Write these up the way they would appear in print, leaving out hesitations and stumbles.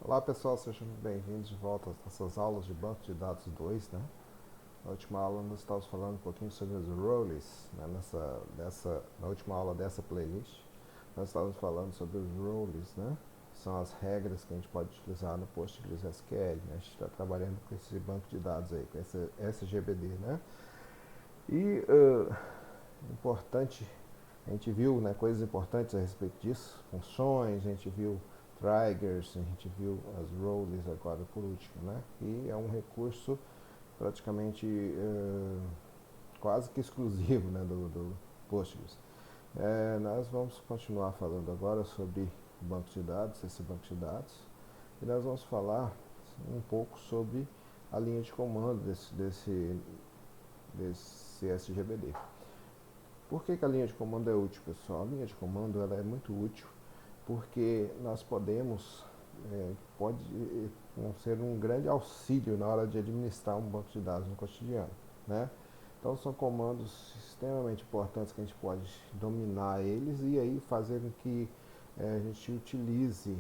Olá pessoal, sejam bem-vindos de volta às nossas aulas de banco de dados 2, né? Na última aula nós estávamos falando um pouquinho sobre os roles, né? Na última aula dessa playlist nós estávamos falando sobre os roles, né? São as regras que a gente pode utilizar no PostgreSQL, né? A gente está trabalhando com esse banco de dados aí, com esse SGBD, né? E importante, a gente viu, né, coisas importantes a respeito disso, funções, a gente viu triggers, a gente viu as roles agora por último, né? E é um recurso praticamente quase que exclusivo, né, do Postgres. Nós vamos continuar falando agora sobre banco de dados, esse banco de dados, e nós vamos falar um pouco sobre a linha de comando desse SGBD. Por que a linha de comando é útil, pessoal? A linha de comando ela é muito útil porque nós pode ser um grande auxílio na hora de administrar um banco de dados no cotidiano, né? Então são comandos extremamente importantes que a gente pode dominar eles e aí fazer com que a gente utilize.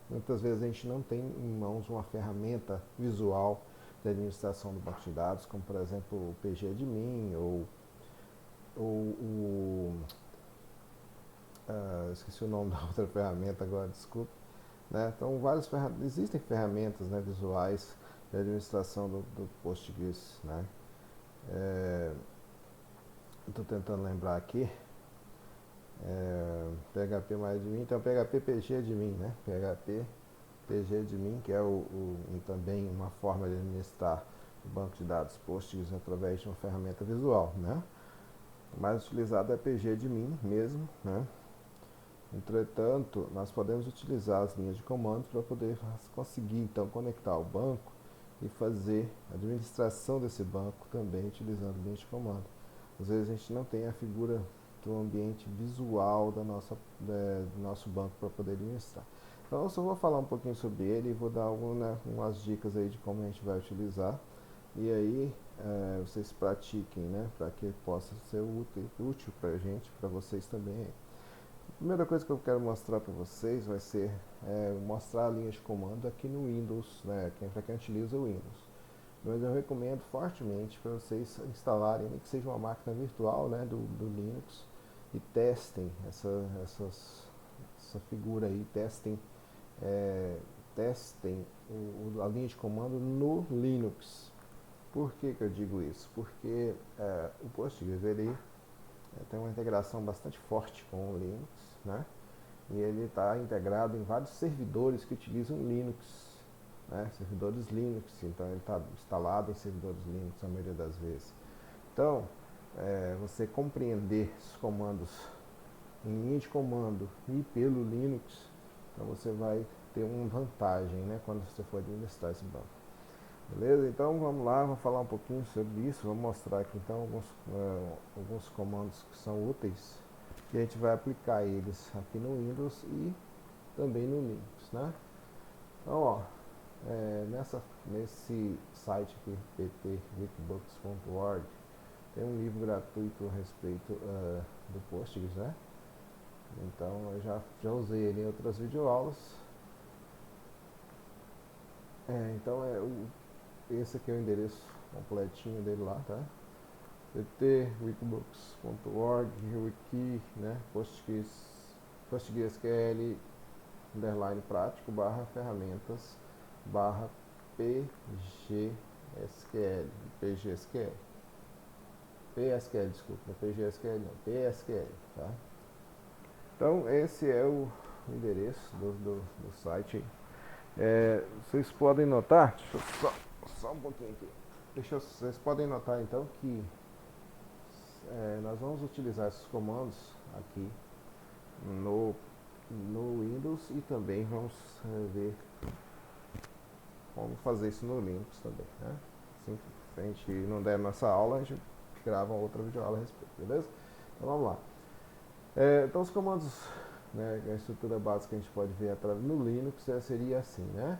Muitas vezes a gente não tem em mãos uma ferramenta visual de administração do banco de dados, como por exemplo o PGAdmin ou esqueci o nome da outra ferramenta agora, desculpa. Né? Então, existem ferramentas, né, visuais de administração do Postgres. Né? Estou tentando lembrar aqui. PHP mais de mim, então PHP PG de mim, né? PHP PG de mim, que é também uma forma de administrar o banco de dados Postgres através de uma ferramenta visual. Né? O mais utilizado é PG de mim mesmo. Né? Entretanto, nós podemos utilizar as linhas de comando para poder conseguir então conectar o banco e fazer a administração desse banco também utilizando linhas de comando. Às vezes a gente não tem a figura do ambiente visual do nosso banco para poder administrar. Então eu só vou falar um pouquinho sobre ele e vou dar umas dicas aí de como a gente vai utilizar. E aí vocês pratiquem, né, para que possa ser útil para a gente, para vocês também. A primeira coisa que eu quero mostrar para vocês vai ser mostrar a linha de comando aqui no Windows, né, para quem utiliza o Windows. Mas eu recomendo fortemente para vocês instalarem, nem que seja uma máquina virtual, né, do Linux, e testem essa figura aí, testem a linha de comando no Linux. Por que eu digo isso? Porque o Postgres ele tem uma integração bastante forte com o Linux, né? E ele está integrado em vários servidores que utilizam Linux, né? Servidores Linux, então ele está instalado em servidores Linux a maioria das vezes. Então, você compreender os comandos em linha de comando e pelo Linux, então você vai ter uma vantagem, né, quando você for administrar esse banco. Beleza? Então vamos lá, vamos falar um pouquinho sobre isso, vamos mostrar aqui então alguns comandos que são úteis e a gente vai aplicar eles aqui no Windows e também no Linux, né? Então, ó, nesse site aqui, pt.wikibooks.org, tem um livro gratuito a respeito do Postgres, né? Então eu já usei ele em outras videoaulas. Então esse aqui é o endereço completinho dele lá, tá? pt.wikibooks.org, wiki, né? PostgreSQL, underline prático, barra ferramentas, barra PGSQL, PGSQL, PSQL, desculpa, não é PGSQL não, PSQL, tá? Então esse é o endereço do site. Vocês podem notar, deixa eu só um pouquinho aqui. Vocês podem notar então que nós vamos utilizar esses comandos aqui no, no Windows e também vamos ver como fazer isso no Linux também, né? Assim, se a gente não der nossa aula, a gente grava outra videoaula a respeito, beleza? Então vamos lá. Então os comandos, né, a estrutura básica que a gente pode ver no Linux seria assim, né?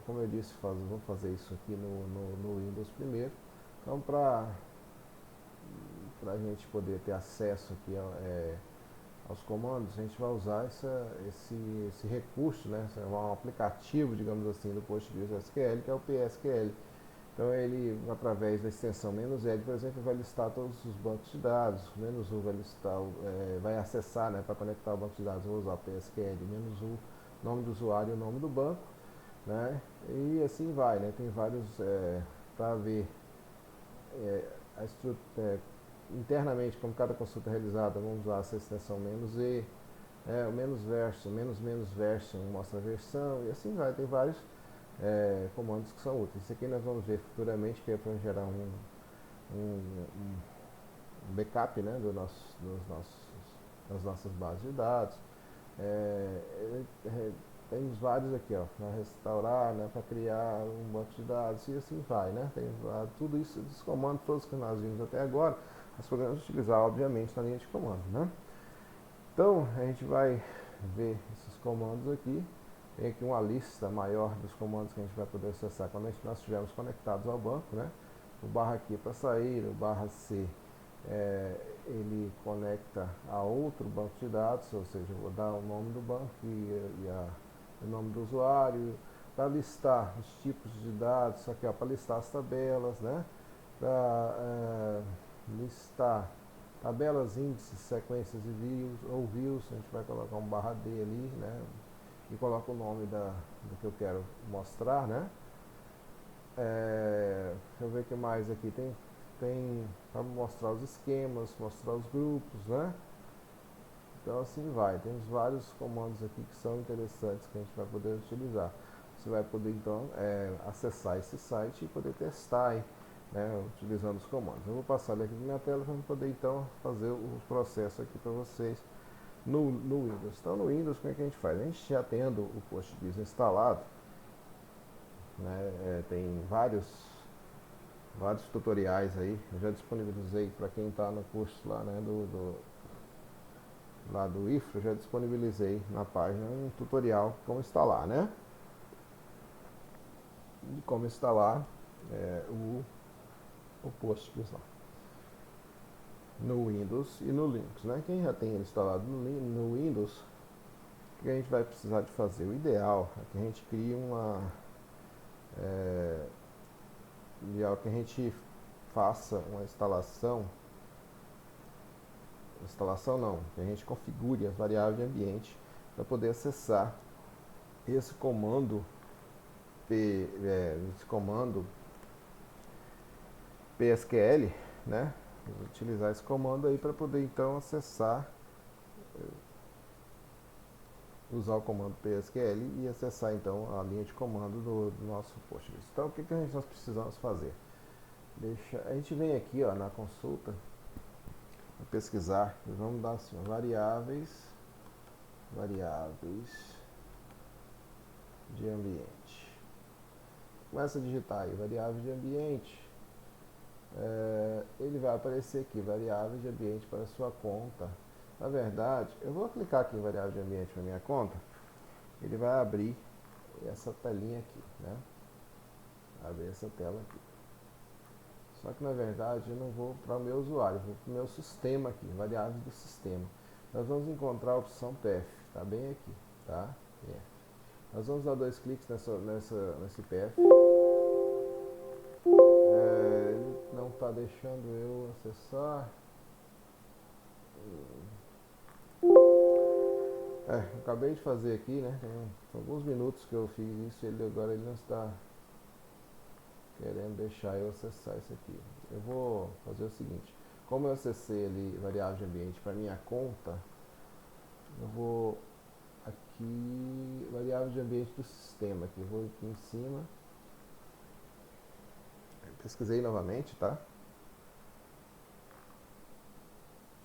Como eu disse, vou fazer isso aqui no Windows primeiro. Então para a gente poder ter acesso aqui aos comandos, a gente vai usar esse recurso, né? Um aplicativo, digamos assim, do PostgreSQL, que é o PSQL. Então ele, através da extensão "-l", por exemplo, vai listar todos os bancos de dados, "-u" vai listar, vai acessar, né, para conectar o banco de dados, eu vou usar o PSQL, "-u", nome do usuário e o nome do banco, né, e assim vai, né, tem vários, para ver a internamente, como cada consulta é realizada, vamos usar essa extensão "-e", o "-version", "-version" mostra a versão, e assim vai, tem vários comandos que são úteis. Isso aqui nós vamos ver futuramente, que é para gerar um backup, né, das nossas bases de dados. Temos vários aqui, para restaurar, né, para criar um banco de dados, e assim vai, né? Tem tudo isso, esses comandos todos que nós vimos até agora, nós podemos utilizar, obviamente, na linha de comando, né? Então, a gente vai ver esses comandos aqui. Tem aqui uma lista maior dos comandos que a gente vai poder acessar quando nós estivermos conectados ao banco, né? O barra aqui para sair, o barra C ele conecta a outro banco de dados, ou seja, eu vou dar o nome do banco e o nome do usuário, para listar os tipos de dados, aqui para listar as tabelas, né? Para listar tabelas, índices, sequências e views, a gente vai colocar um barra D ali, né? E coloca o nome do que eu quero mostrar, né? Deixa eu ver o que mais aqui tem para mostrar os esquemas, mostrar os grupos, né? Então assim vai, temos vários comandos aqui que são interessantes que a gente vai poder utilizar. Você vai poder então acessar esse site e poder testar, né, utilizando os comandos. Eu vou passar ele aqui na minha tela para poder então fazer o processo aqui para vocês no Windows. Então no Windows, como é que a gente faz? A gente já tendo o Postgres instalado, né, tem vários tutoriais aí, eu já disponibilizei para quem está no curso lá, né, lá do IFRO, já disponibilizei na página um tutorial como instalar, né? De como instalar o Postgres lá no Windows e no Linux, né? Quem já tem instalado no Windows, o que a gente vai precisar de fazer? O ideal é que a gente crie que a gente faça uma instalação não, que a gente configure as variáveis de ambiente para poder acessar esse comando PSQL, né? Vou utilizar esse comando aí para poder então acessar, usar o comando PSQL e acessar então a linha de comando do nosso Postgres. Então o que nós precisamos fazer? A gente vem aqui, ó, na consulta, pesquisar, e vamos dar assim, variáveis de ambiente. Começa a digitar aí, variáveis de ambiente. Ele vai aparecer aqui, variáveis de ambiente para sua conta. Na verdade, eu vou clicar aqui em variável de ambiente para minha conta, ele vai abrir essa telinha aqui, né? Abrir essa tela aqui. Só que na verdade eu não vou para o meu usuário, eu vou para o meu sistema aqui, variáveis do sistema. Nós vamos encontrar a opção PF, tá bem aqui, tá? PF. Nós vamos dar 2 cliques nesse PF. Ele não está deixando eu acessar. Acabei de fazer aqui, né? Tem alguns minutos que eu fiz isso, agora ele não está querendo deixar eu acessar isso aqui. Eu vou fazer o seguinte, como eu acessei ali variável de ambiente para minha conta, eu vou aqui, variável de ambiente do sistema, aqui, eu vou aqui em cima, pesquisei novamente, tá?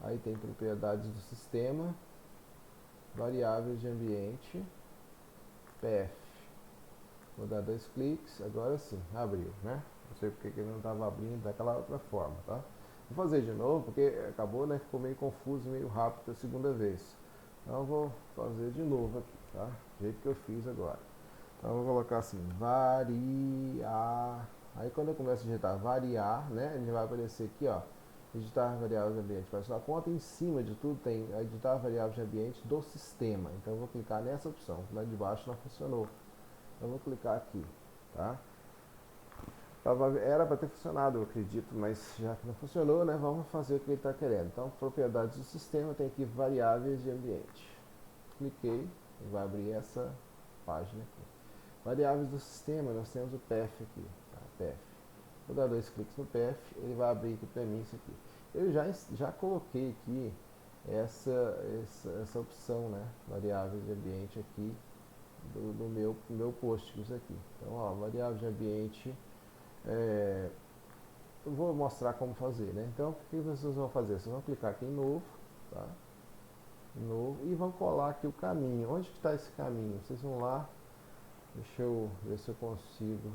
Aí tem propriedades do sistema, variáveis de ambiente, PF. Vou dar 2 cliques, agora sim, abriu, né? Não sei porque ele não estava abrindo daquela outra forma, tá? Vou fazer de novo, porque acabou, né? Ficou meio confuso, meio rápido a segunda vez. Então eu vou fazer de novo aqui, tá? Do jeito que eu fiz agora. Então eu vou colocar assim, variar. Aí quando eu começo a digitar variar, né? Ele vai aparecer aqui, ó. editar variáveis de ambiente particional conta, em cima de tudo tem editar variáveis de ambiente do sistema. Então eu vou clicar nessa opção, lá de baixo não funcionou. Eu vou clicar aqui, tá? Era para ter funcionado, eu acredito, mas já que não funcionou, né, vamos fazer o que ele está querendo. Então, propriedades do sistema, tem aqui variáveis de ambiente. Cliquei e vai abrir essa página aqui. Variáveis do sistema, nós temos o path aqui, tá? Path. Vou dar 2 cliques no path, ele vai abrir aqui para mim isso aqui. Eu já coloquei aqui essa opção, né, variáveis de ambiente aqui do meu Postgres aqui. Então, ó, variáveis de ambiente. Eu vou mostrar como fazer, né? Então, o que vocês vão fazer? Vocês vão clicar aqui em novo, tá? Novo, e vão colar aqui o caminho. Onde que está esse caminho? Vocês vão lá, deixa eu ver se eu consigo.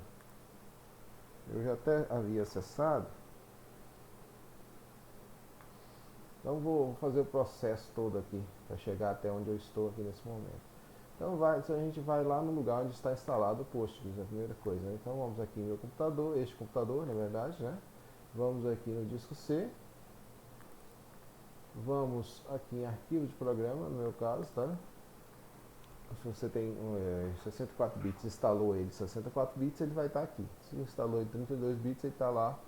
Eu já até havia acessado. Então, vou fazer o processo todo aqui, para chegar até onde eu estou aqui nesse momento. Então, a gente vai lá no lugar onde está instalado o Postgres, a primeira coisa, né? Então, vamos aqui no meu computador, este computador, na verdade, né? Vamos aqui no disco C. Vamos aqui em arquivo de programa, no meu caso, tá? Se você tem 64 bits, instalou ele 64 bits, ele vai estar aqui. Se instalou em 32 bits, ele está lá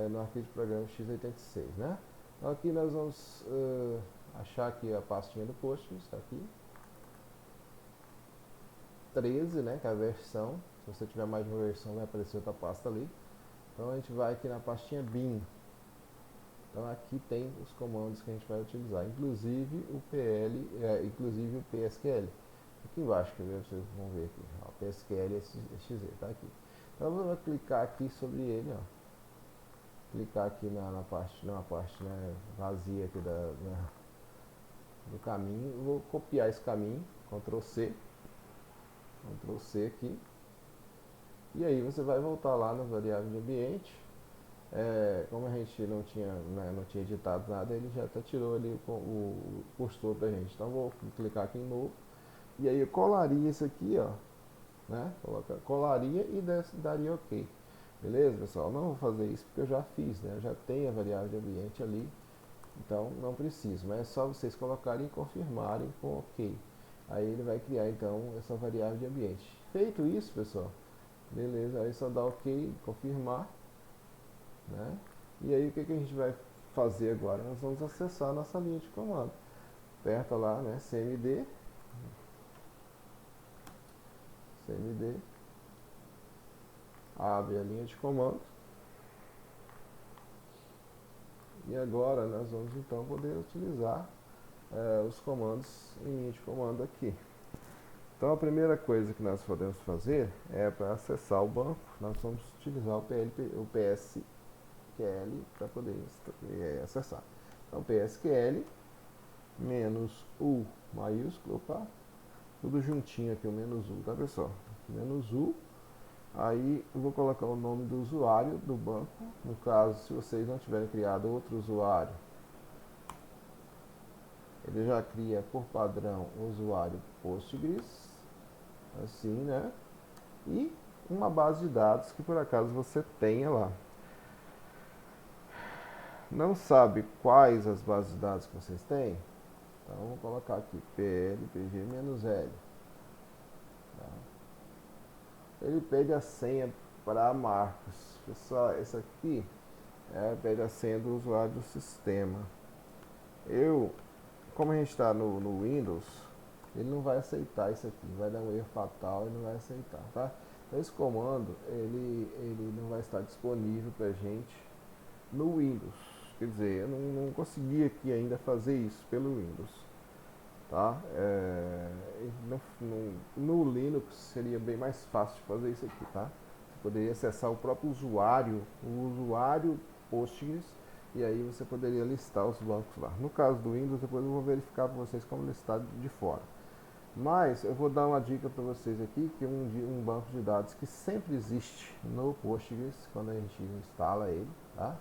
no arquivo de programa x86, né? Então aqui nós vamos achar aqui a pastinha do Postgres, está aqui. 13, né, que é a versão. Se você tiver mais de uma versão, vai aparecer outra pasta ali. Então a gente vai aqui na pastinha bin. Então aqui tem os comandos que a gente vai utilizar, inclusive o PL, inclusive o PSQL. Aqui embaixo, que vocês vão ver aqui, ó, PSQL exe, tá aqui. Então eu vou clicar aqui sobre ele, ó. Clicar aqui na parte né, vazia aqui do caminho. Vou copiar esse caminho, Ctrl C aqui. E aí você vai voltar lá nas variáveis de ambiente. Como a gente não tinha editado nada, ele já até tirou ali o cursor pra gente. Então vou clicar aqui em novo. E aí eu colaria isso aqui, ó, né? Colaria e daria OK. Beleza, pessoal? Não vou fazer isso porque eu já fiz, né? Eu já tenho a variável de ambiente ali. Então não preciso, mas é só vocês colocarem e confirmarem com OK. Aí ele vai criar então essa variável de ambiente. Feito isso, pessoal, beleza, aí só dá OK, confirmar, né? E aí o que a gente vai fazer agora? Nós vamos acessar a nossa linha de comando. Aperta lá, né, cmd, abre a linha de comando. E agora nós vamos então poder utilizar os comandos em linha de comando aqui. Então a primeira coisa que nós podemos fazer é para acessar o banco, nós vamos utilizar o PSQL para poder acessar. Então PSQL menos U maiúsculo, opa, tudo juntinho aqui, o menos U, tá pessoal? Menos U, aí eu vou colocar o nome do usuário do banco, no caso, se vocês não tiverem criado outro usuário, ele já cria por padrão o usuário Postgres, assim, né? E uma base de dados que por acaso você tenha lá. Não sabe quais as bases de dados que vocês têm? Então vou colocar aqui PLPG-L. Tá? Ele pede a senha para Marcos. Pessoal, esse aqui pede a senha do usuário do sistema. Como a gente está no Windows, ele não vai aceitar isso aqui, vai dar um erro fatal e não vai aceitar, tá? Então esse comando, ele não vai estar disponível pra gente no Windows. Quer dizer, eu não consegui aqui ainda fazer isso pelo Windows, tá? No Linux seria bem mais fácil de fazer isso aqui, tá? Você poderia acessar o próprio usuário, Postgres, e aí você poderia listar os bancos lá. No caso do Windows, depois eu vou verificar para vocês como listar de fora. Mas eu vou dar uma dica para vocês aqui, que um banco de dados que sempre existe no Postgres, quando a gente instala ele, tá?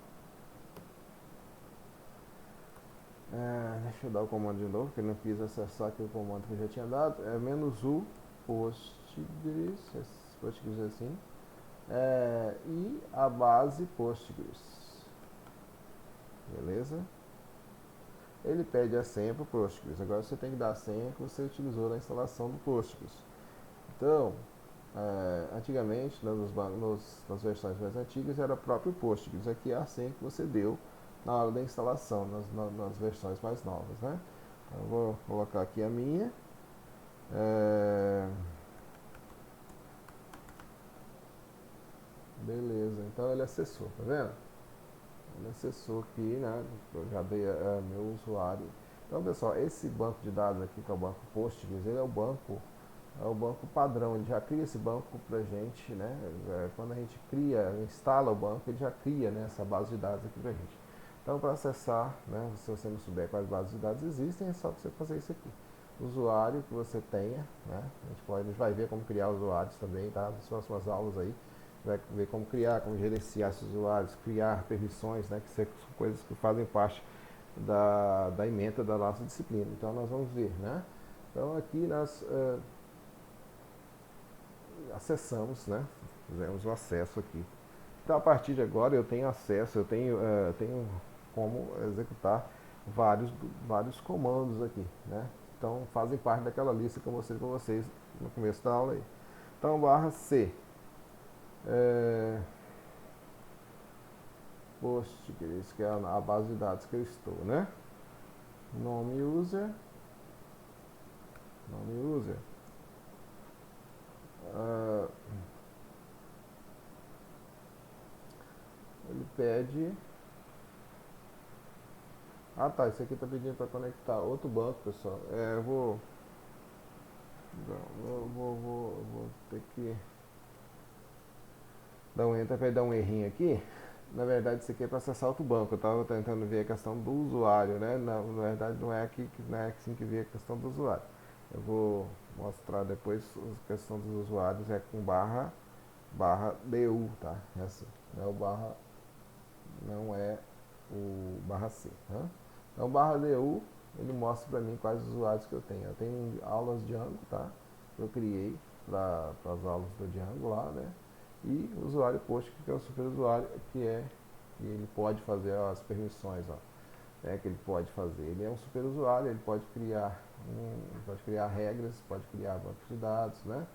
Deixa eu dar o comando de novo, que eu não quis acessar aqui o comando que eu já tinha dado. É "-u Postgres", Postgres assim, e a base Postgres. beleza? Ele pede a senha para o Postgres. Agora você tem que dar a senha que você utilizou na instalação do Postgres. Então, antigamente, nas versões mais antigas, era o próprio Postgres. Aqui é a senha que você deu na hora da instalação, nas versões mais novas, né? Então, eu vou colocar aqui a minha. Beleza, então ele acessou, tá vendo? Ele acessou aqui, né? Eu já dei meu usuário. Então, pessoal, esse banco de dados aqui, que é o banco Postgres, ele é o banco padrão. Ele já cria esse banco pra gente, né? Quando a gente instala o banco, ele já cria, né, essa base de dados aqui pra gente. Então, para acessar, né, se você não souber quais bases de dados existem, é só você fazer isso aqui. Usuário que você tenha, né? A gente vai ver como criar usuários também, tá? Nas próximas aulas aí vai ver como criar, como gerenciar esses usuários, criar permissões, né, que são coisas que fazem parte da ementa da nossa disciplina. Então nós vamos ver, né? Então aqui nós acessamos, né? Fizemos o acesso aqui. Então a partir de agora eu tenho acesso, tenho como executar vários comandos aqui, né? Então fazem parte daquela lista que eu mostrei para vocês no começo da aula aí. Então /c Postgres, que é a base de dados que eu estou, né? Nome user. Uh, ele pede. Ah, tá. Isso aqui está pedindo para conectar outro banco, pessoal. Eu vou ter que dar um enter para dar um errinho aqui. Na verdade, isso aqui é para acessar outro banco. Eu estava tentando ver a questão do usuário, né? Na verdade, não é assim que vê a questão do usuário. Eu vou mostrar depois a questão dos usuários é com /du, tá? Essa não é o /c, tá? Então, /du, ele mostra para mim quais usuários que eu tenho. Eu tenho aulas Django, tá? Eu criei para as aulas do Django lá, né? E o usuário Postgres, que é o superusuário, que ele pode fazer as permissões, ó, que ele pode fazer. Ele é um superusuário, ele pode criar regras, pode criar bancos de dados, né?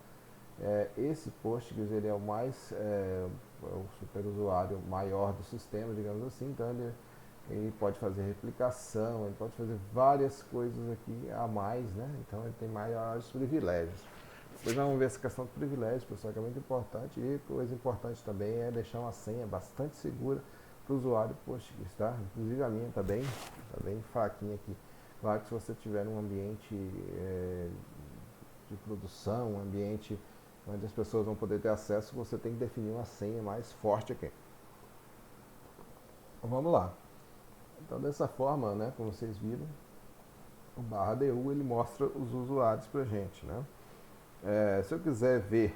Esse Postgres, ele é o superusuário maior do sistema, digamos assim, então ele pode fazer replicação, ele pode fazer várias coisas aqui a mais, né? Então ele tem maiores privilégios. Depois nós vamos ver essa questão de privilégios, pessoal, que é muito importante. E coisa importante também é deixar uma senha bastante segura para o usuário Postgres, tá? Inclusive a minha tá bem fraquinha aqui. Claro que se você tiver um ambiente de produção, um ambiente onde as pessoas vão poder ter acesso, você tem que definir uma senha mais forte aqui. Então, vamos lá. Então, dessa forma, né, como vocês viram, o /du ele mostra os usuários para a gente, né? Se eu quiser ver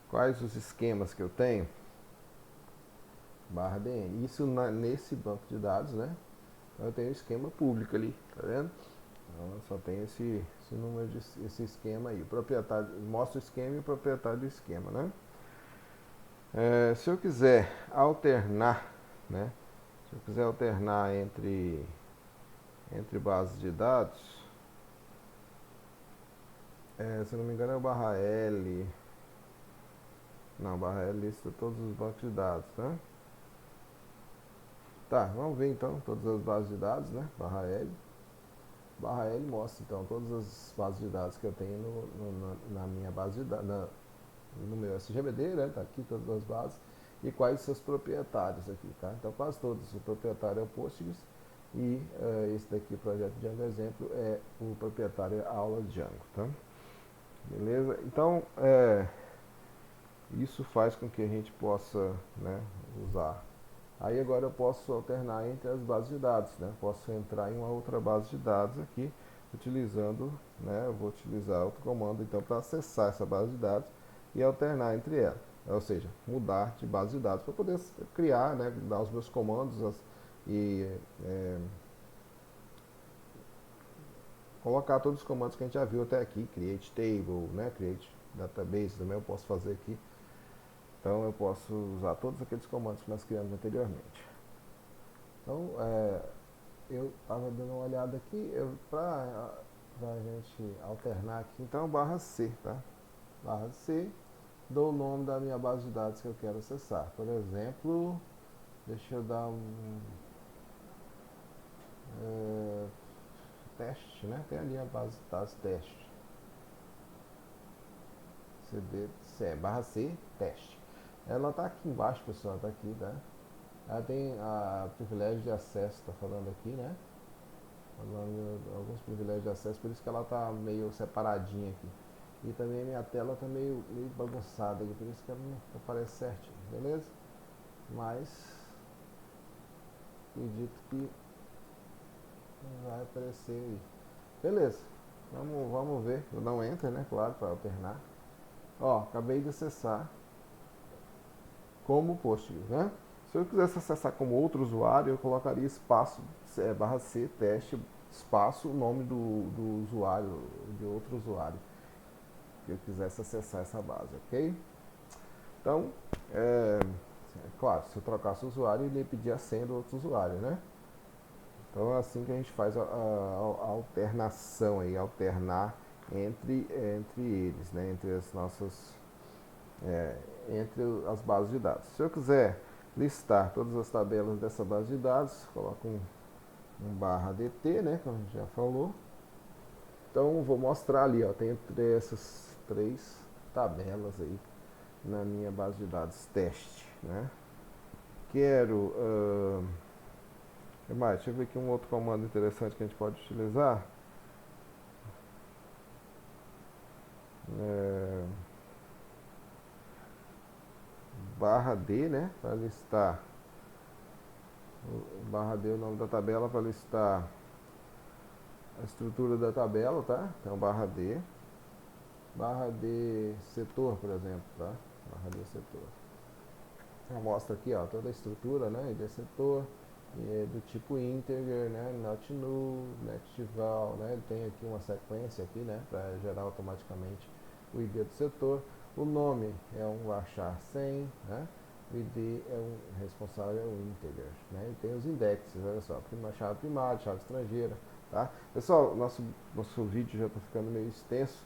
quais os esquemas que eu tenho, /dn, isso nesse banco de dados, né? Então, eu tenho o esquema público ali, tá vendo? Então, eu só tenho esse número esse esquema aí. O proprietário mostra o esquema e o proprietário do esquema, né? Se eu quiser alternar, né? Se eu quiser alternar entre bases de dados, se não me engano é o /l. Não, /l lista todos os bancos de dados, né? Tá, vamos ver então todas as bases de dados, né? /l. /l mostra então todas as bases de dados que eu tenho na minha base de dados, no meu SGBD, né? Tá aqui todas as bases e quais os seus proprietários aqui, tá? Então quase todos. O proprietário é o Postgres e esse daqui, o projeto Django exemplo, é o proprietário é a aula Django, tá? Beleza? Então isso faz com que a gente possa, né, usar. Aí agora eu posso alternar entre as bases de dados, né? Posso entrar em uma outra base de dados aqui, utilizando, né? Eu vou utilizar outro comando então para acessar essa base de dados e alternar entre elas. Ou seja, mudar de base de dados para poder criar, né? Dar os meus comandos e colocar todos os comandos que a gente já viu até aqui, create table, né? Create database também eu posso fazer aqui. Então eu posso usar todos aqueles comandos que nós criamos anteriormente. Então, eu estava dando uma olhada aqui, para a gente alternar aqui, então barra C, tá? Barra C, dou o nome da minha base de dados que eu quero acessar. Por exemplo, deixa eu dar um teste, né? Tem ali a base de dados teste. Barra C, teste. Ela está aqui embaixo, pessoal, está aqui, tá? Ela tem a privilégio de acesso, está falando aqui, né? Alguns privilégios de acesso, por isso que ela está meio separadinha aqui. E também minha tela está meio bagunçada aqui, por isso que ela não aparece certinho, beleza? Mas acredito que vai aparecer aí. Beleza, vamos ver. Eu não enter, né? Claro, para alternar. Ó, acabei de acessar como Postgres, né? Se eu quisesse acessar como outro usuário, eu colocaria espaço barra C, teste, espaço, o nome do usuário, de outro usuário, que eu quisesse acessar essa base, ok? Então, claro, se eu trocasse o usuário, ele ia pedir a senha do outro usuário, né? Então é assim que a gente faz a alternação aí, alternar entre eles, né? Entre as nossas entre as bases de dados. Se eu quiser listar todas as tabelas dessa base de dados, coloco um barra DT, né, como a gente já falou. Então vou mostrar ali, ó, tem essas três tabelas aí na minha base de dados teste, né? Quero, deixa eu ver aqui um outro comando interessante que a gente pode utilizar. É, barra D, né, para listar barra D, o nome da tabela, para listar a estrutura da tabela, tá? Então barra D setor, por exemplo, tá? Barra D setor. Então, mostra aqui, ó, toda a estrutura, né? ID setor, do tipo integer, né? Not null, next val, né? Ele tem aqui uma sequência aqui, né? Para gerar automaticamente o ID do setor. O nome é um varchar 100, né? O ID é um responsável é um integer, né? E tem os indexes, olha só, chave primária, chave estrangeira, tá? Pessoal, nosso vídeo já está ficando meio extenso.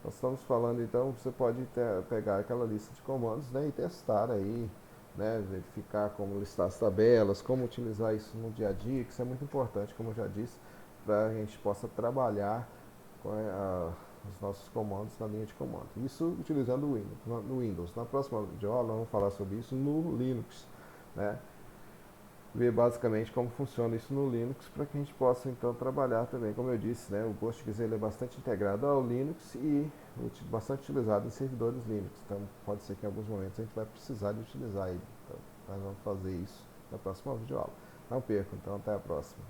Nós estamos falando, então, você pode pegar aquela lista de comandos, né, e testar aí, né, verificar como listar as tabelas, como utilizar isso no dia a dia, que isso é muito importante, como eu já disse, para a gente possa trabalhar com os nossos comandos na linha de comando. Isso utilizando o Windows. Na próxima aula, vamos falar sobre isso no Linux, né? Ver basicamente como funciona isso no Linux para que a gente possa então trabalhar também. Como eu disse, né, o Postgres ele é bastante integrado ao Linux e bastante utilizado em servidores Linux. Então pode ser que em alguns momentos a gente vai precisar de utilizar ele. Então, nós vamos fazer isso na próxima videoaula. Não percam, então até a próxima.